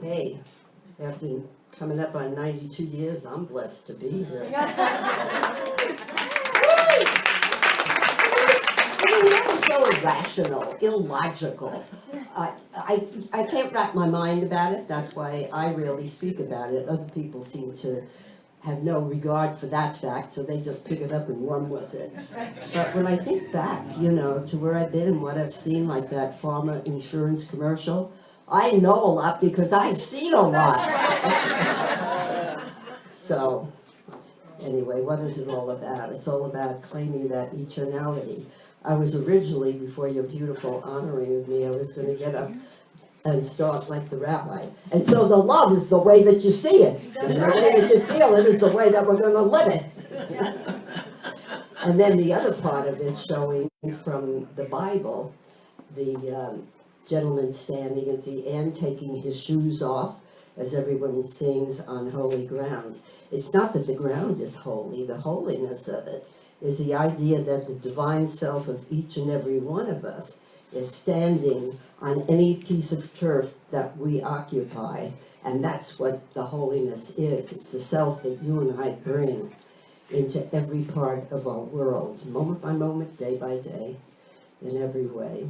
Hey, after coming up on 92 years, I'm blessed to be here. That was so irrational, illogical. I can't wrap my mind about it. That's why I rarely speak about it. Other people seem to have no regard for that fact, so they just pick it up and run with it. But when I think back, to where I've been and what I've seen, like that farmer insurance commercial, I know a lot because I've seen a lot. So, anyway, what is it all about? It's all about claiming that eternality. I was originally, before your beautiful honoring of me, I was going to get up and start like the rabbi. And so the love is the way that you see it. And the way that you feel it is the way that we're going to live it. And then the other part of it, showing from the Bible, the gentleman standing at the end, taking his shoes off, as everyone sings, on holy ground. It's not that the ground is holy. The holiness of it is the idea that the divine self of each and every one of us is standing on any piece of turf that we occupy. And that's what the holiness is. It's the self that you and I bring into every part of our world, moment by moment, day by day, in every way.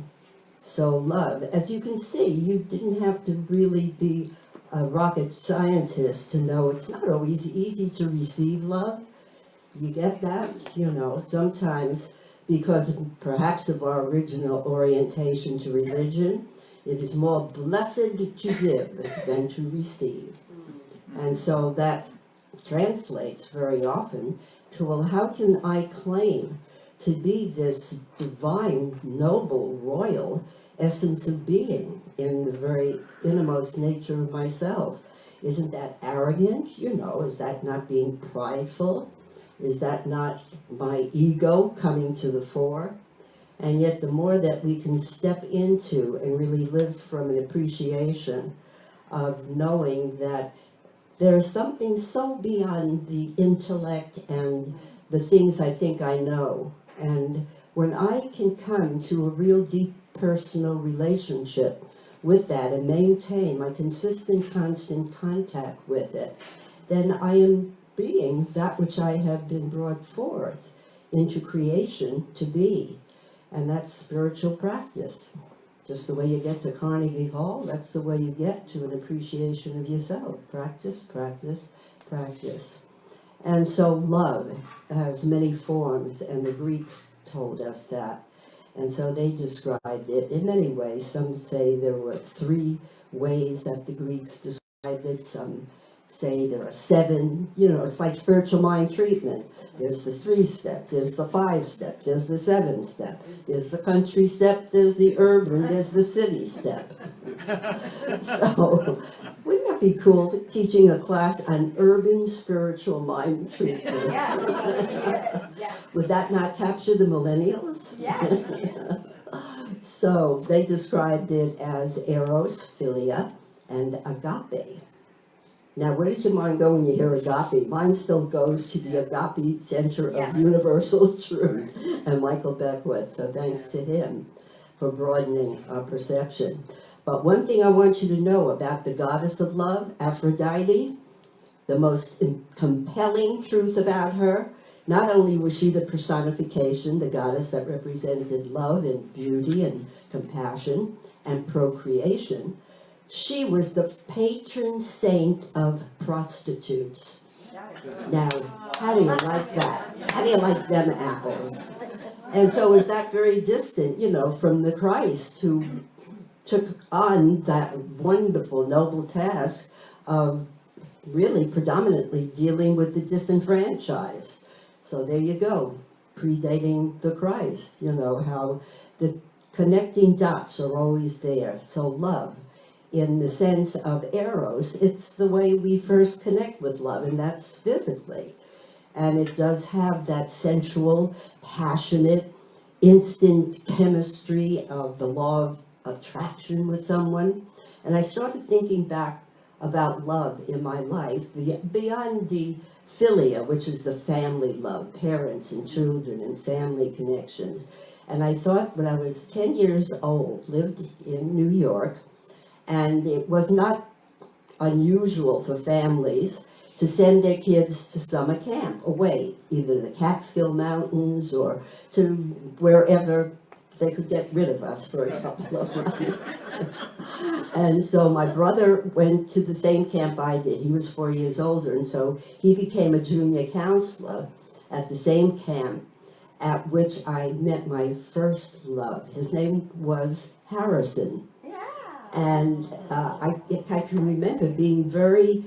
So love, as you can see, you didn't have to really be a rocket scientist to know it's not always easy to receive love. You get that? Sometimes because perhaps of our original orientation to religion, it is more blessed to give than to receive. And so that translates very often to, well, how can I claim to be this divine, noble, royal essence of being in the very innermost nature of myself? Isn't that arrogant? Is that not being prideful? Is that not my ego coming to the fore? And yet the more that we can step into and really live from an appreciation of knowing that there's something so beyond the intellect and the things I think I know. And when I can come to a real deep personal relationship with that and maintain my consistent, constant contact with it, then I am being that which I have been brought forth into creation to be. And that's spiritual practice. Just the way you get to Carnegie Hall, that's the way you get to an appreciation of yourself. Practice, practice, practice. And so love has many forms, and the Greeks told us that. And so they described it in many ways. Some say there were 3 ways that the Greeks described it. Some say there are 7. It's like spiritual mind treatment. There's the 3-step, there's the 5-step, there's the 7-step, there's the country step, there's the urban, there's the city step. So, wouldn't that be cool, teaching a class on urban spiritual mind treatment? Yes. Yes. Would that not capture the millennials? Yes. So, they described it as eros, philia, and agape. Now, where does your mind go when you hear agape? Mine still goes to the agape center of universal truth and Michael Beckwith. So thanks to him for broadening our perception. But one thing I want you to know about the goddess of love, Aphrodite, the most compelling truth about her, not only was she the personification, the goddess that represented love and beauty and compassion and procreation, she was the patron saint of prostitutes. Now, how do you like that? How do you like them apples? And so is that very distant, from the Christ who took on that wonderful, noble task of really predominantly dealing with the disenfranchised. So there you go, predating the Christ, how the connecting dots are always there. So love, in the sense of eros, it's the way we first connect with love, and that's physically. And it does have that sensual, passionate, instant chemistry of the law of attraction with someone. And I started thinking back about love in my life, beyond the Philia, which is the family love, parents and children and family connections. And I thought when I was 10 years old, lived in New York, and it was not unusual for families to send their kids to summer camp away, either the Catskill Mountains or to wherever they could get rid of us for a couple of months. And so my brother went to the same camp I did. He was 4 years older, and so he became a junior counselor at the same camp at which I met my first love. His name was Harrison. Yeah. And I can remember being very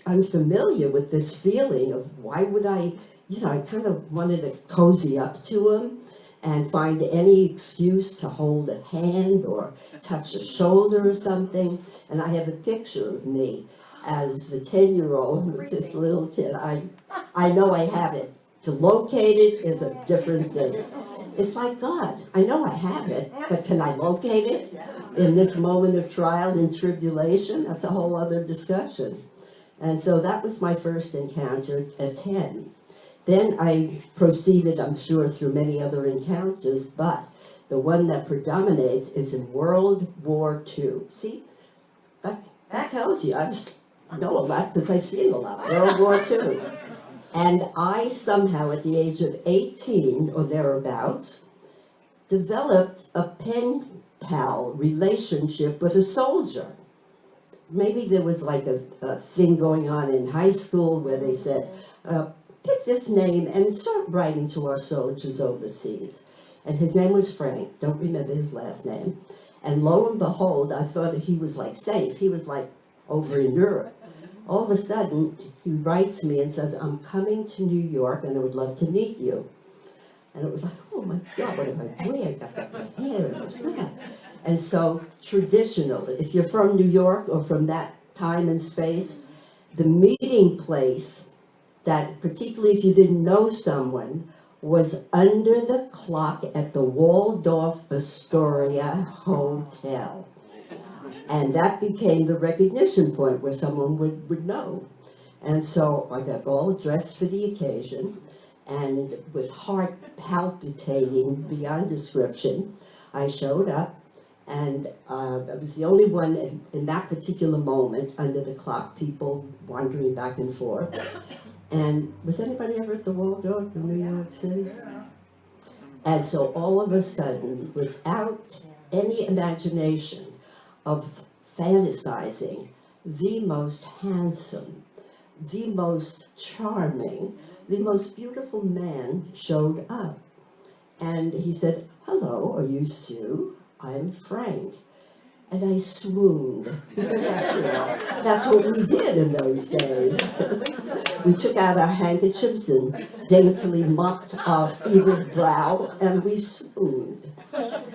unfamiliar with this feeling of why would I kind of wanted to cozy up to him and find any excuse to hold a hand or touch a shoulder or something. And I have a picture of me as the 10-year-old with this little kid. I know I have it. To locate it is a different thing. It's like God. I know I have it, but can I locate it in this moment of trial and tribulation? That's a whole other discussion. And so that was my first encounter at 10. Then I proceeded, I'm sure, through many other encounters, but the one that predominates is in World War II. See, that tells you I know a lot because I've seen a lot. World War II. And I somehow, at the age of 18 or thereabouts, developed a pen pal relationship with a soldier. Maybe there was like a thing going on in high school where they said, pick this name and start writing to our soldiers overseas. And his name was Frank. Don't remember his last name. And lo and behold, I thought that he was like safe. He was like over in Europe. All of a sudden, he writes me and says, I'm coming to New York and I would love to meet you. And it was like, oh my God, what am I doing? I got my hair and that. And so, traditional, if you're from New York or from that time and space, the meeting place that, particularly if you didn't know someone, was under the clock at the Waldorf Astoria Hotel. And that became the recognition point where someone would know. And so I got all dressed for the occasion, and with heart palpitating beyond description, I showed up, and I was the only one in that particular moment under the clock, people wandering back and forth. And was anybody ever at the Waldorf in New York City? And so all of a sudden, without any imagination of fantasizing, the most handsome, the most charming, the most beautiful man showed up. And he said, hello, are you Sue? I'm Frank. And I swooned. Because after all, that's what we did in those days. We took out our handkerchiefs and daintily mopped our fevered brow, and we swooned.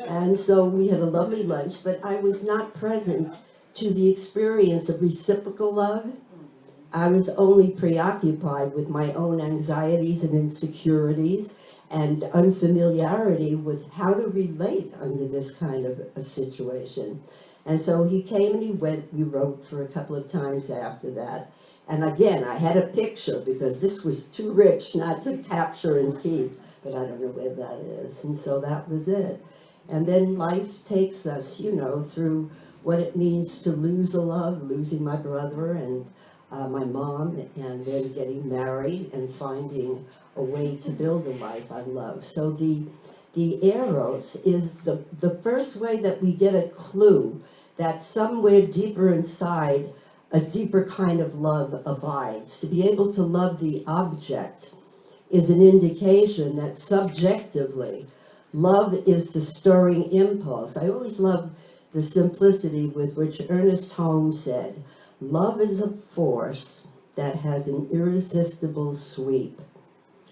And so we had a lovely lunch, but I was not present to the experience of reciprocal love. I was only preoccupied with my own anxieties and insecurities and unfamiliarity with how to relate under this kind of a situation. And so he came and he went. We wrote for a couple of times after that. And again, I had a picture because this was too rich not to capture and keep, but I don't know where that is. And so that was it. And then life takes us, through what it means to lose a love, losing my brother and my mom, and then getting married and finding a way to build a life on love. So the eros is the first way that we get a clue that somewhere deeper inside, a deeper kind of love abides. To be able to love the object is an indication that subjectively, love is the stirring impulse. I always love the simplicity with which Ernest Holmes said, love is a force that has an irresistible sweep.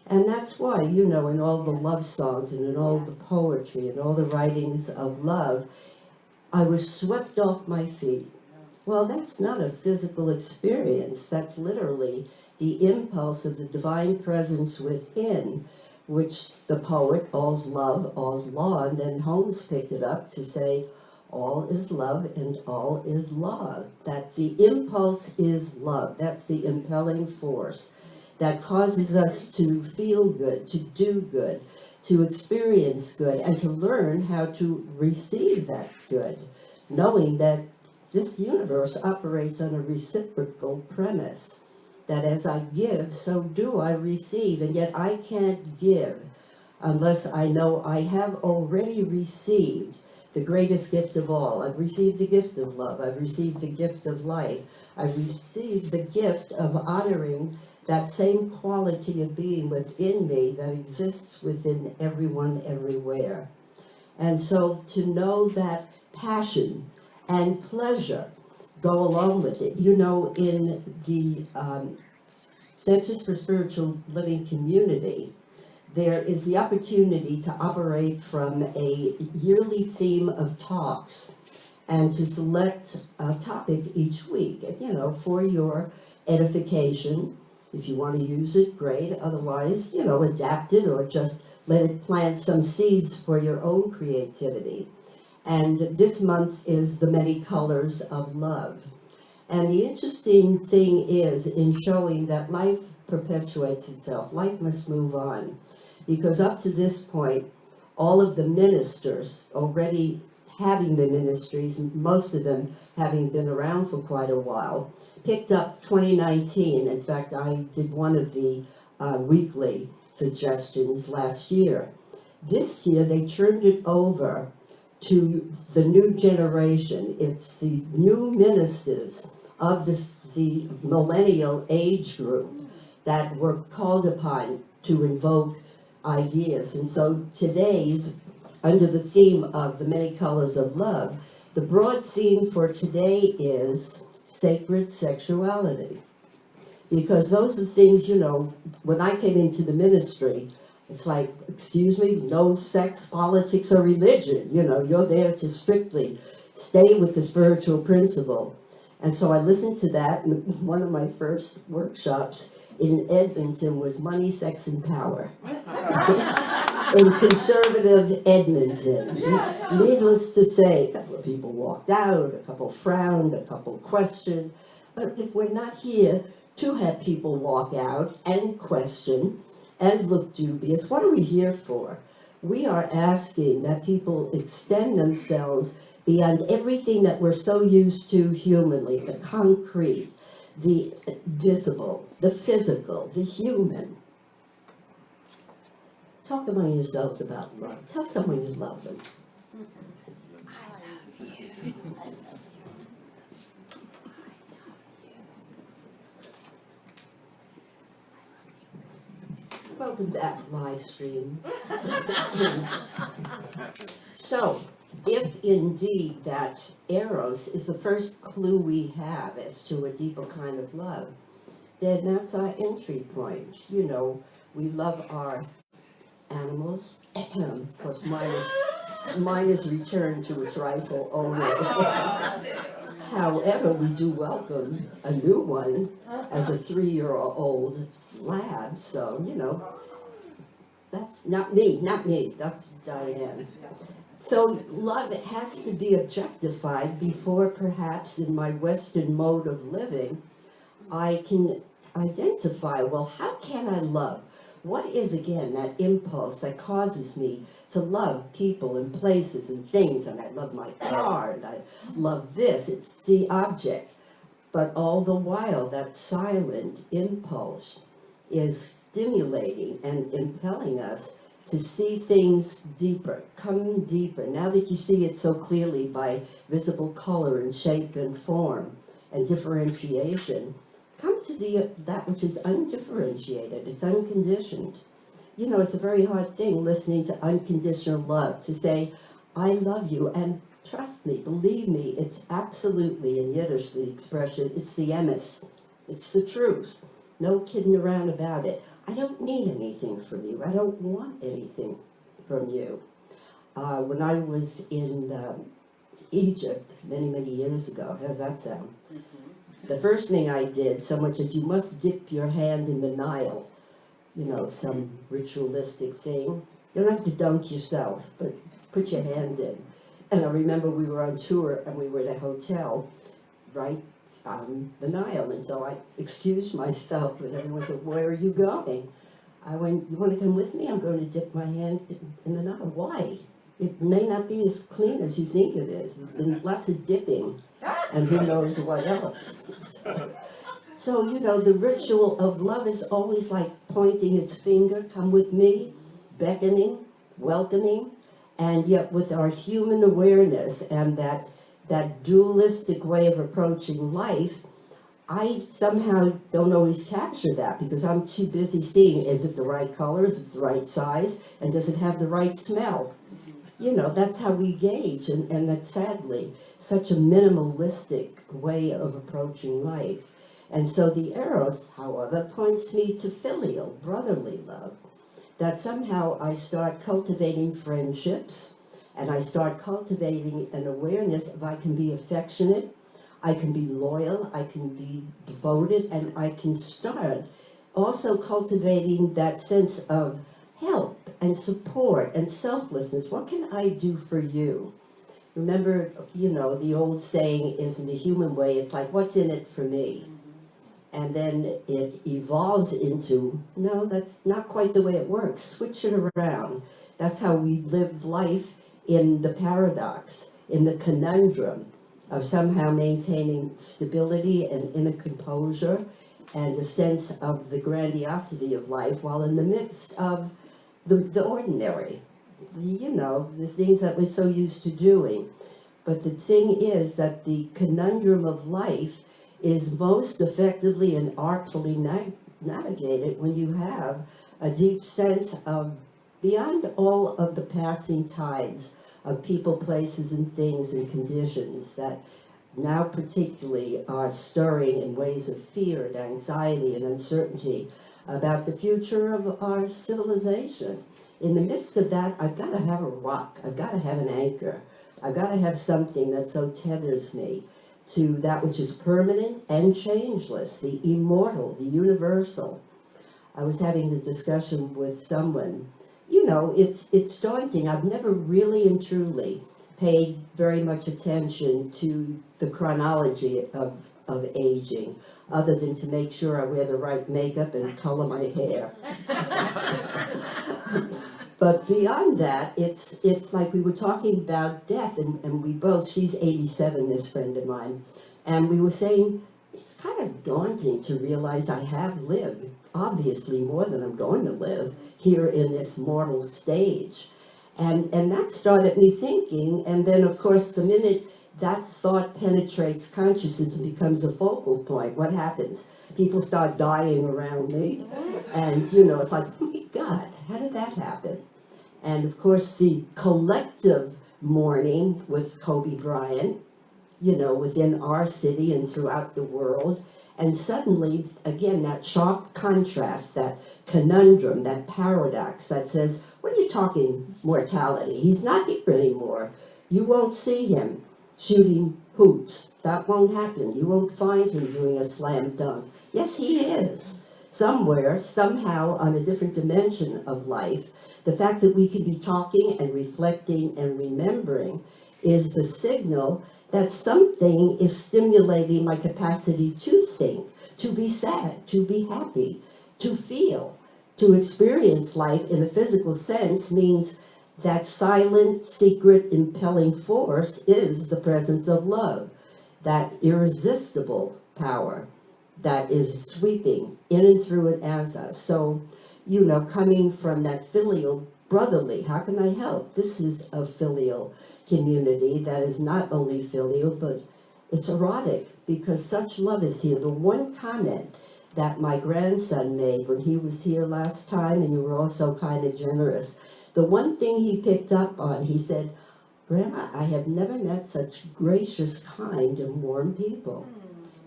And that's why, in all the love songs and in all the poetry and all the writings of love, I was swept off my feet. Well, that's not a physical experience. That's literally the impulse of the divine presence within, which the poet, all's love, all's law, and then Holmes picked it up to say, all is love and all is law. That the impulse is love. That's the impelling force that causes us to feel good, to do good, to experience good, and to learn how to receive that good, knowing that this universe operates on a reciprocal premise, that as I give, so do I receive, and yet I can't give unless I know I have already received the greatest gift of all. I've received the gift of love. I've received the gift of life. I've received the gift of honoring that same quality of being within me that exists within everyone everywhere. And so to know that passion and pleasure go along with it. You know, in the Centers for Spiritual Living community, there is the opportunity to operate from a yearly theme of talks and to select a topic each week, you know, for your edification. If you want to use it, great. Otherwise, you know, adapt it or just let it plant some seeds for your own creativity. And this month is the many colors of love. And the interesting thing is in showing that life perpetuates itself. Life must move on. Because up to this point, all of the ministers already having the ministries, most of them having been around for quite a while, picked up 2019. In fact, I did one of the weekly suggestions last year. This year, they turned it over to the new generation. It's the new ministers of the millennial age group that were called upon to invoke ideas. And so today's, under the theme of the many colors of love, the broad theme for today is sacred sexuality. Because those are things, you know, when I came into the ministry, it's like, excuse me, no sex, politics, or religion. You know, you're there to strictly stay with the spiritual principle. And so I listened to that, and one of my first workshops in Edmonton was Money, Sex, and Power. In conservative Edmonton. Needless to say, a couple of people walked out, a couple frowned, a couple questioned. But if we're not here to have people walk out and question and look dubious, what are we here for? We are asking that people extend themselves beyond everything that we're so used to humanly, the concrete, the visible, the physical, the human. Talk among yourselves about love. Tell someone you love them. Welcome back, live stream. So, if indeed that eros is the first clue we have as to a deeper kind of love, then that's our entry point. You know, we love our animals. Of course, mine is returned to its rightful owner. However, we do welcome a new one as a 3-year-old lab. So, you know, that's not me, that's Diane. So love, it has to be objectified before perhaps in my Western mode of living, I can identify, well, how can I love? What is, again, that impulse that causes me to love people and places and things? And I love my car, and I love this. It's the object. But all the while, that silent impulse is stimulating and impelling us to see things deeper, come deeper. Now that you see it so clearly by visible color and shape and form and differentiation, come to that which is undifferentiated, it's unconditioned. You know, it's a very hard thing listening to unconditional love, to say, I love you, and trust me, believe me, it's absolutely, in Yiddish, the expression, it's the emes, it's the truth. No kidding around about it. I don't need anything from you. I don't want anything from you. When I was in Egypt many, many years ago, how does that sound? The first thing I did, someone said, you must dip your hand in the Nile. You know, some ritualistic thing. You don't have to dunk yourself, but put your hand in. And I remember we were on tour and we were at a hotel right on the Nile. And so I excused myself and everyone said, where are you going? I went, you want to come with me? I'm going to dip my hand in the Nile. Why? It may not be as clean as you think it is. There's been lots of dipping. and who knows what else. So, the ritual of love is always like pointing its finger, come with me, beckoning, welcoming, and yet with our human awareness and that dualistic way of approaching life, I somehow don't always capture that because I'm too busy seeing, is it the right color, is it the right size, and does it have the right smell? That's how we gauge, and that's sadly such a minimalistic way of approaching life. And so the Eros, however, points me to filial, brotherly love, that somehow I start cultivating friendships, and I start cultivating an awareness of I can be affectionate, I can be loyal, I can be devoted, and I can start also cultivating that sense of help and support and selflessness. What can I do for you? Remember, the old saying is in the human way, it's like, what's in it for me? And then it evolves into, no, that's not quite the way it works. Switch it around. That's how we live life in the paradox, in the conundrum of somehow maintaining stability and inner composure and a sense of the grandiosity of life while in the midst of the ordinary, the things that we're so used to doing. But the thing is that the conundrum of life is most effectively and artfully navigated when you have a deep sense of, beyond all of the passing tides of people, places, and things and conditions that now particularly are stirring in ways of fear and anxiety and uncertainty about the future of our civilization. In the midst of that, I've got to have a rock, I've got to have an anchor, I've got to have something that so tethers me to that which is permanent and changeless, the immortal, the universal. I was having a discussion with someone. It's daunting. I've never really and truly paid very much attention to the chronology of aging, other than to make sure I wear the right makeup and color my hair. But beyond that, it's like we were talking about death, and we both, she's 87, this friend of mine, and we were saying, it's kind of daunting to realize I have lived, obviously more than I'm going to live, here in this mortal stage. And that started me thinking, and then of course the minute that thought penetrates consciousness and becomes a focal point, what happens? People start dying around me, and it's like, oh my God, how did that happen? And of course the collective mourning with Kobe Bryant, within our city and throughout the world. And suddenly, again, that sharp contrast, that conundrum, that paradox that says, what are you talking mortality? He's not here anymore. You won't see him shooting hoops. That won't happen. You won't find him doing a slam dunk. Yes, he is. Somewhere, somehow, on a different dimension of life. The fact that we can be talking and reflecting and remembering is the signal that something is stimulating my capacity to think, to be sad, to be happy, to feel. To experience life in a physical sense means that silent, secret, impelling force is the presence of love, that irresistible power that is sweeping in and through and as us. So, coming from that filial, brotherly, how can I help? This is a filial community that is not only filial, but it's erotic, because such love is here. The one comment that my grandson made when he was here last time, and you were also kind of generous, the one thing he picked up on, he said, Grandma, I have never met such gracious, kind, and warm people.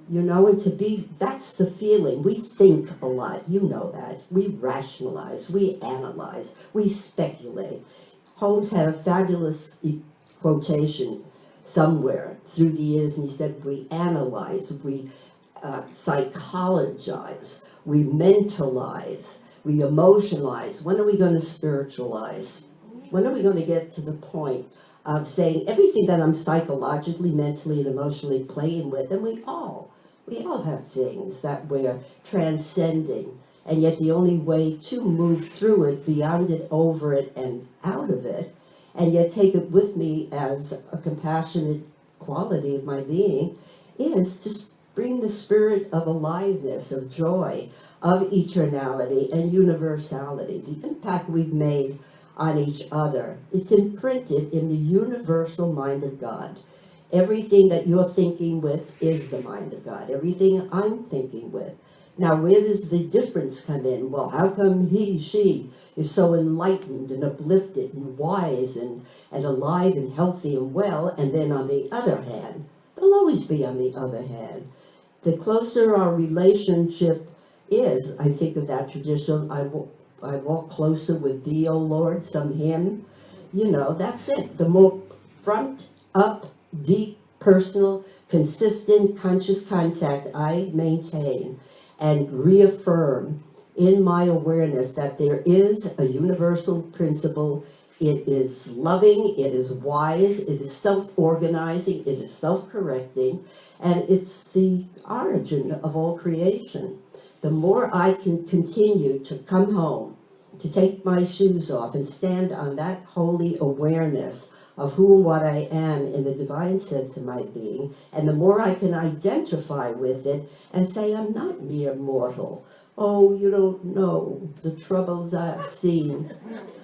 And to be, that's the feeling. We think a lot, that. We rationalize, we analyze, we speculate. Holmes had a fabulous quotation somewhere through the years, and he said, we analyze, we psychologize, we mentalize, we emotionalize. When are we going to spiritualize? When are we going to get to the point of saying everything that I'm psychologically, mentally, and emotionally playing with, and we all have things that we're transcending, and yet the only way to move through it, beyond it, over it, and out of it, and yet take it with me as a compassionate quality of my being, is to bring the spirit of aliveness, of joy, of eternality and universality. The impact we've made on each other, it's imprinted in the universal mind of God. Everything that you're thinking with is the mind of God. Everything I'm thinking with. Now, where does the difference come in? Well, how come he, she is so enlightened and uplifted and wise and alive and healthy and well, and then on the other hand, there'll always be on the other hand. The closer our relationship is, I think of that tradition, I walk closer with thee, O Lord, some hymn. You know, that's it. The more front, up, deep, personal, consistent, conscious contact I maintain and reaffirm in my awareness that there is a universal principle. It is loving, it is wise, it is self-organizing, it is self-correcting, and it's the origin of all creation. The more I can continue to come home, to take my shoes off and stand on that holy awareness of who and what I am in the divine sense of my being, and the more I can identify with it and say, I'm not mere mortal. Oh, you don't know the troubles I've seen.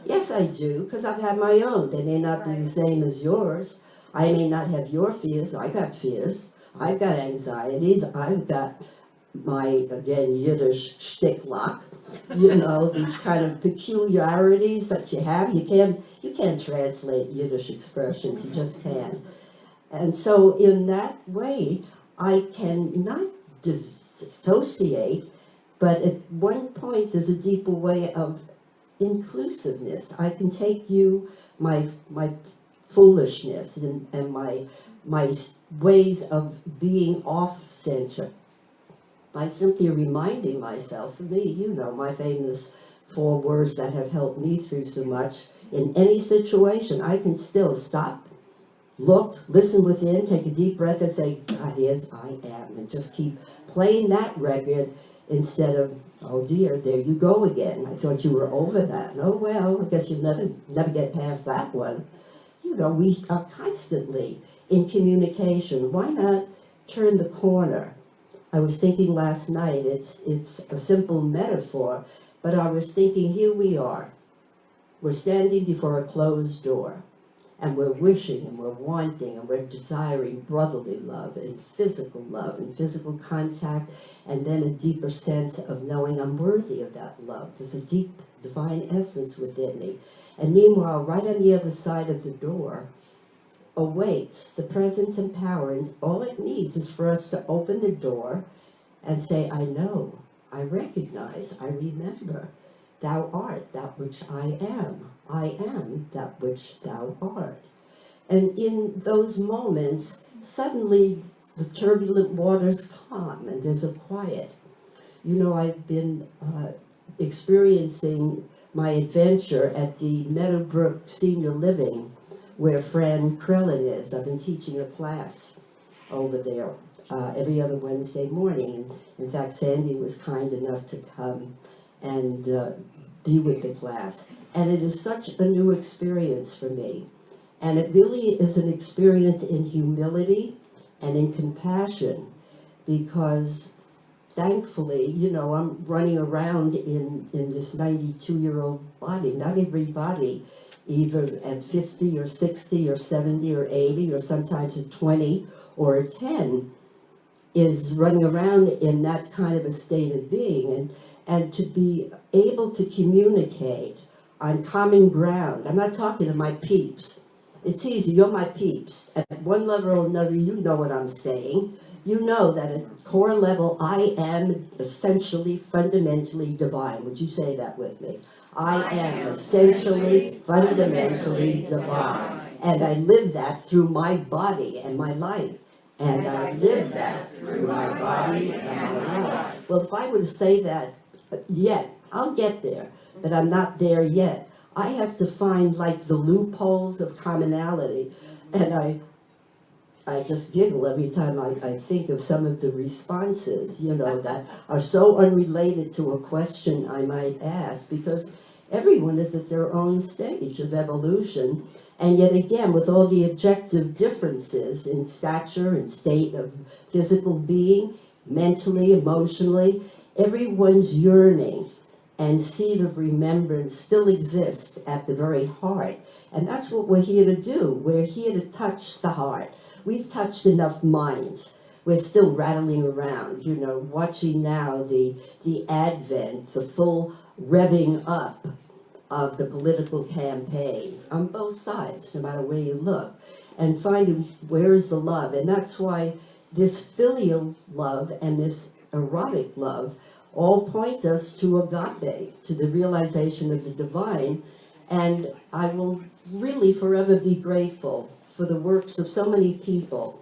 Yes, I do, because I've had my own. They may not be the same as yours. I may not have your fears. I got fears. I've got anxieties. I've got my, again, Yiddish shticklock, you know, the kind of peculiarities that you have. You can't translate Yiddish expressions, you just can't. And so in that way, I can not dissociate, but at one point there's a deeper way of inclusiveness. I can take you, my foolishness and my ways of being off-center, by simply reminding myself, for me, you know, my famous 4 words that have helped me through so much. In any situation, I can still stop, look, listen within, take a deep breath and say, God is, I am, and just keep playing that record instead of, oh dear, there you go again. I thought you were over that. Oh well, I guess you never get past that one. You know, we are constantly in communication. Why not turn the corner? I was thinking last night, it's a simple metaphor, but I was thinking, here we are. We're standing before a closed door, and we're wishing and we're wanting and we're desiring brotherly love and physical contact, and then a deeper sense of knowing I'm worthy of that love. There's a deep divine essence within me. And meanwhile, right on the other side of the door awaits the presence and power, and all it needs is for us to open the door and say, I know, I recognize, I remember, thou art that which I am that which thou art. And in those moments, suddenly the turbulent waters calm and there's a quiet. You know, I've been experiencing my adventure at the Meadowbrook Senior Living, where Fran Krellin is. I've been teaching a class over there every other Wednesday morning. In fact, Sandy was kind enough to come and be with the class. And it is such a new experience for me. And it really is an experience in humility and in compassion, because thankfully, you know, I'm running around in this 92-year-old body. Not every body, either at 50 or 60 or 70 or 80 or sometimes at 20 or at 10, is running around in that kind of a state of being. And to be able to communicate on common ground. I'm not talking to my peeps. It's easy, you're my peeps. At one level or another, you know what I'm saying. You know that at core level, I am essentially, fundamentally divine. Would you say that with me? I am essentially, fundamentally divine. And I live that through my body and my life. And I live that through my body and my life. Well, if I were to say that yet, I'll get there, but I'm not there yet. I have to find like the loopholes of commonality. And I just giggle every time I think of some of the responses, you know, that are so unrelated to a question I might ask, because everyone is at their own stage of evolution, And yet again, with all the objective differences in stature and state of physical being, mentally, emotionally, everyone's yearning and seed of remembrance still exists at the very heart. And that's what we're here to do. We're here to touch the heart. We've touched enough minds. We're still rattling around, watching now the advent, the full revving up of the political campaign on both sides, no matter where you look, and finding where is the love. And that's why this filial love and this erotic love all point us to agape, to the realization of the divine. And I will really forever be grateful for the works of so many people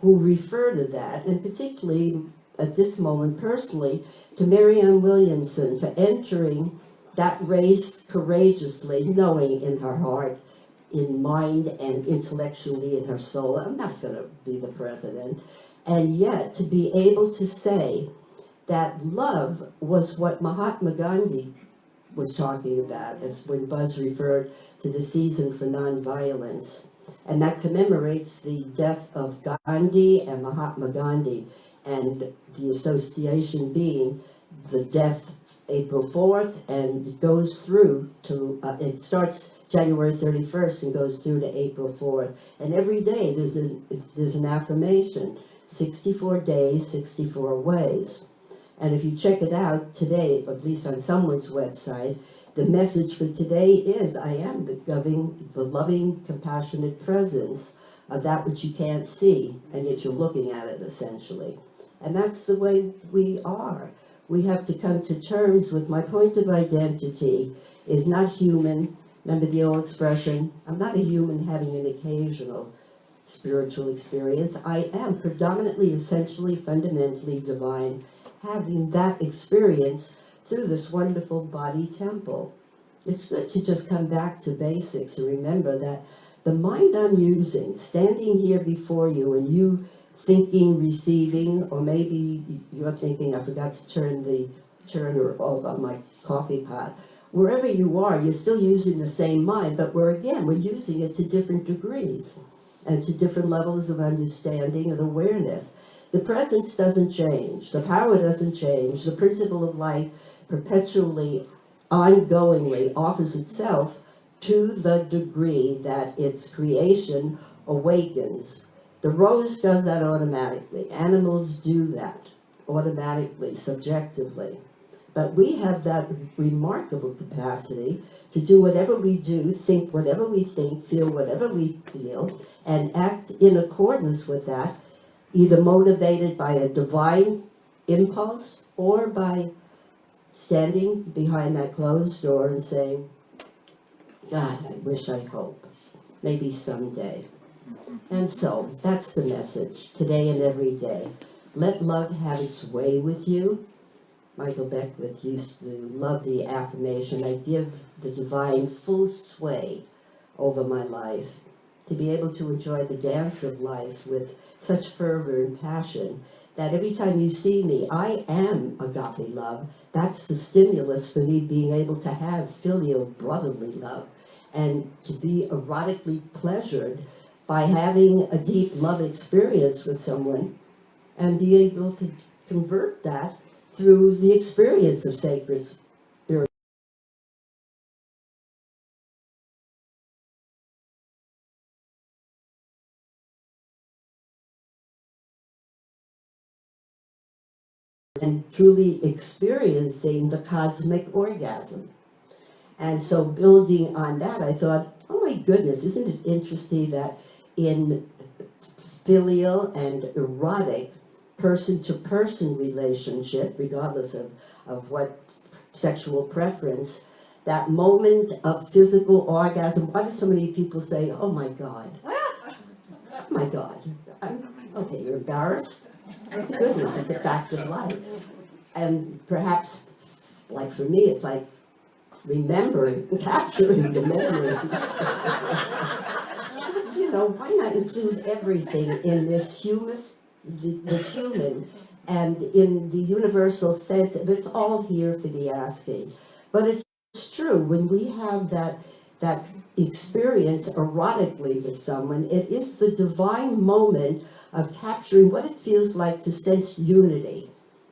who refer to that, and particularly at this moment personally to Marianne Williamson for entering that race courageously, knowing in her heart, in mind and intellectually in her soul, I'm not going to be the president. And yet to be able to say that love was what Mahatma Gandhi was talking about, as when Buzz referred to the season for nonviolence. And that commemorates the death of Gandhi and Mahatma Gandhi, and the association being the death April 4th, and it goes through to, it starts January 31st and goes through to April 4th. And every day there's an affirmation, 64 days, 64 ways. And if you check it out today, at least on someone's website, the message for today is, I am the loving, compassionate presence of that which you can't see, and yet you're looking at it essentially. And that's the way we are. We have to come to terms with my point of identity is not human. Remember the old expression, I'm not a human having an occasional spiritual experience. I am predominantly, essentially, fundamentally divine, having that experience through this wonderful body temple. It's good to just come back to basics and remember that the mind I'm using, standing here before you, and you thinking, receiving, or maybe you're thinking, I forgot to turn the turner off on my coffee pot. Wherever you are, you're still using the same mind, but we're using it to different degrees and to different levels of understanding and awareness. The presence doesn't change, the power doesn't change, the principle of life perpetually, ongoingly offers itself to the degree that its creation awakens. The rose does that automatically. Animals do that automatically, subjectively. But we have that remarkable capacity to do whatever we do, think whatever we think, feel whatever we feel, and act in accordance with that, either motivated by a divine impulse or by standing behind that closed door and saying, God, I wish, I hope, maybe someday. And so that's the message today and every day. Let love have its way with you. Michael Beckwith used to love the affirmation, I give the divine full sway over my life, to be able to enjoy the dance of life with such fervor and passion that every time you see me, I am agape love. That's the stimulus for me being able to have filial brotherly love and to be erotically pleasured by having a deep love experience with someone and be able to convert that through the experience of sacred spirit. And truly experiencing the cosmic orgasm. And so building on that, I thought, oh my goodness, isn't it interesting that in filial and erotic person-to-person relationship, regardless of what sexual preference, that moment of physical orgasm, why do so many people say, oh my God, oh my God, okay, you're embarrassed? Goodness, it's a fact of life. And perhaps, like for me, it's like remembering, capturing the memory. Why not include everything in this the human, and in the universal sense, it's all here for the asking. But it's true, when we have that experience erotically with someone. It is the divine moment of capturing what it feels like to sense unity.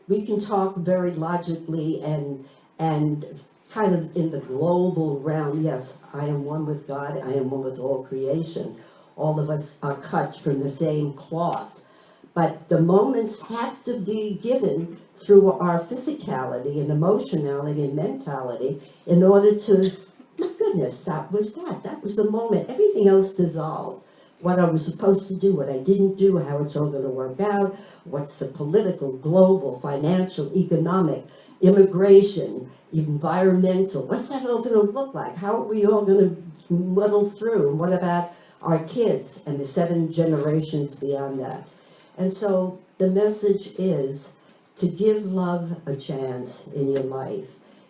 We can talk very logically and kind of in the global realm. Yes, I am one with God. I am one with all creation. All of us are cut from the same cloth. But the moments have to be given through our physicality and emotionality and mentality in order to, my goodness, that was the moment. Everything else dissolved. What I was supposed to do, what I didn't do, how it's all going to work out, what's the political, global, financial, economic, immigration, environmental, what's that all going to look like? How are we all going to muddle through? And what about our kids and the 7 generations beyond that? And so the message is to give love a chance in your life.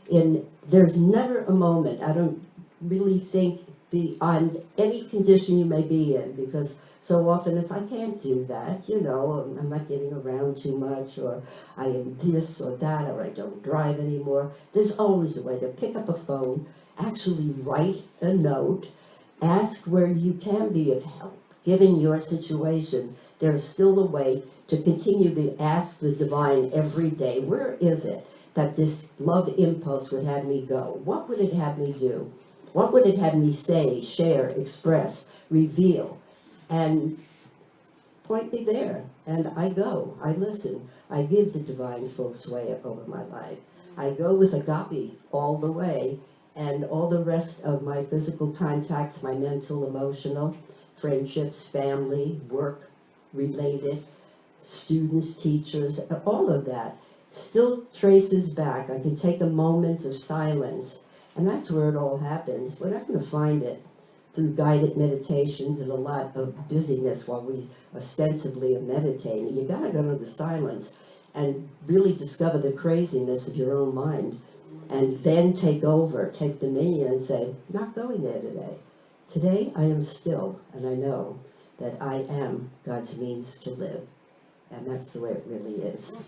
There's never a moment, I don't really think, beyond any condition you may be in, because so often it's, I can't do that, I'm not getting around too much, or I am this or that, or I don't drive anymore. There's always a way to pick up a phone, actually write a note, ask where you can be of help, given your situation. There is still a way to continue to ask the divine every day, where is it that this love impulse would have me go? What would it have me do? What would it have me say, share, express, reveal? And point me there. And I go, I listen. I give the divine full sway over my life. I go with Agape all the way, and all the rest of my physical contacts, my mental, emotional, friendships, family, work related, students, teachers, all of that still traces back. I can take a moment of silence, and that's where it all happens. We're not going to find it through guided meditations and a lot of busyness while we ostensibly are meditating. You got to go to the silence and really discover the craziness of your own mind, and then take over, take dominion and say, not going there today. Today I am still, and I know that I am God's means to live. And that's the way it really is.